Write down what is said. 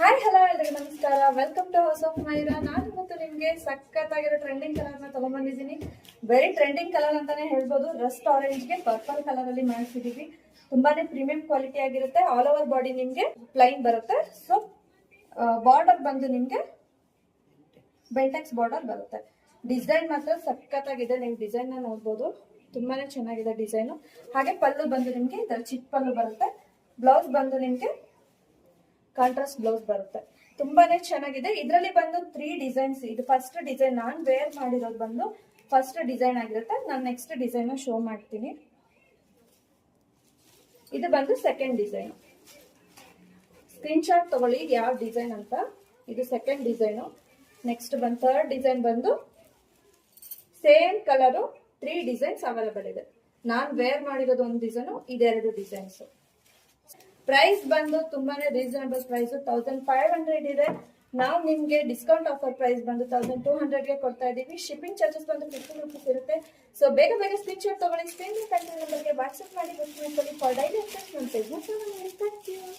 Hi hello ಎಲ್ರಿಗೂ ನಮಸ್ಕಾರ. Welcome to house of Myra. ನಾನು ಇವತ್ತು ನಿಮ್ಗೆ ಸಖತ್ತಾಗಿರೋ ಟ್ರೆಂಡಿಂಗ್ ಕಲರ್ ನ ತಗೊಂಡ್ಬಂದಿದ್ದೀನಿ. ವೆರಿ ಟ್ರೆಂಡಿಂಗ್ ಕಲರ್ ಅಂತಾನೆ ಹೇಳ್ಬೋದು. ರಸ್ಟ್ ಆರೆಂಜ್ಗೆ ಪರ್ಪಲ್ ಕಲರ್ ಅಲ್ಲಿ ಮಾಡಿಸಿದೀವಿ. ತುಂಬಾನೇ ಪ್ರೀಮಿಯಂ ಕ್ವಾಲಿಟಿ ಆಗಿರುತ್ತೆ. ಆಲ್ ಓವರ್ ಬಾಡಿ ನಿಮ್ಗೆ ಪ್ಲೈನ್ ಬರುತ್ತೆ. ಸೊ ಬಾರ್ಡರ್ ಬಂದು ನಿಮ್ಗೆ ಬೆಂಟೆಕ್ಸ್ ಬಾರ್ಡರ್ ಬರುತ್ತೆ. ಡಿಸೈನ್ ಮಾತ್ರ ಸಖತ್ತಾಗಿದೆ. ನೀವು ಡಿಸೈನ್ ನ ನೋಡ್ಬೋದು, ತುಂಬಾನೇ ಚೆನ್ನಾಗಿದೆ ಡಿಸೈನ್. ಹಾಗೆ ಪಲ್ಲು ಬಂದು ನಿಮ್ಗೆ ಇದರ ಚಿಕ್ಕ ಪಲ್ಲು ಬರುತ್ತೆ. ಬ್ಲೌಸ್ ಬಂದು ನಿಮ್ಗೆ ಕಾಂಟ್ರಾಸ್ಟ್ ಬ್ಲೌಸ್ ಬರುತ್ತೆ. ತುಂಬಾನೇ ಚೆನ್ನಾಗಿದೆ. ಇದರಲ್ಲಿ ಬಂದು 3 ಡಿಸೈನ್ಸ್. ಇದು ಫಸ್ಟ್ ಡಿಸೈನ್ ನಾನ್ ವೇರ್ ಮಾಡಿರೋದು ಬಂದು ಫಸ್ಟ್ ಡಿಸೈನ್ ಆಗಿರುತ್ತೆ. ನಾನು ನೆಕ್ಸ್ಟ್ ಡಿಸೈನ್ ಶೋ ಮಾಡ್ತೀನಿ. ಇದು ಬಂದು ಸೆಕೆಂಡ್ ಡಿಸೈನ್. ಸ್ಕ್ರೀನ್ ಶಾಟ್ ತಗೊಳ್ಳಿ ಯಾವ ಡಿಸೈನ್ ಅಂತ. ಇದು ಸೆಕೆಂಡ್ ಡಿಸೈನ್. ನೆಕ್ಸ್ಟ್ ಬಂದು ಥರ್ಡ್ ಡಿಸೈನ್ ಬಂದು ಸೇಮ್ ಕಲರು 3 ಡಿಸೈನ್ಸ್ ಅವೈಲೇಬಲ್ ಇದೆ. ನಾನ್ ವೇರ್ ಮಾಡಿರೋದು ಒಂದು ಡಿಸೈನ್, ಇದೆರಡು ಡಿಸೈನ್ಸ್. ಪ್ರೈಸ್ ಬಂದು ತುಂಬಾನೇ ರೀಸನಬಲ್ ಪ್ರೈಸ್ 1500 ಇದೆ. ನಾವು ನಿಮ್ಗೆ ಡಿಸ್ಕೌಂಟ್ ಆಫರ್ ಪ್ರೈಸ್ ಬಂದು 1200ಗೆ ಕೊಡ್ತಾ ಇದೀವಿ. ಶಿಪ್ಪಿಂಗ್ ಚಾರ್ಜಸ್ ಬಂದು 50 ರೂಪೀಸ್ ಇರುತ್ತೆ. ಸೊ ಬೇಗ ಸ್ಕ್ರೀನ್ ಶಾಟ್ ತಗೊಳ್ಳಿ. ಸ್ಕ್ರೀನ್ ನಂಬರ್ಗೆ ವಾಟ್ಸ್ಆಪ್ ಮಾಡಿ ಬುಕ್ ಮಾಡ್ಕೊಳ್ಳಿ. ಫಾರ್ ಡೈಲಿ ಅಪ್ಡೇಟ್ಸ್ ನನ್ನ ಫೇಸ್ಬುಕ್ ಚಾನಲ್.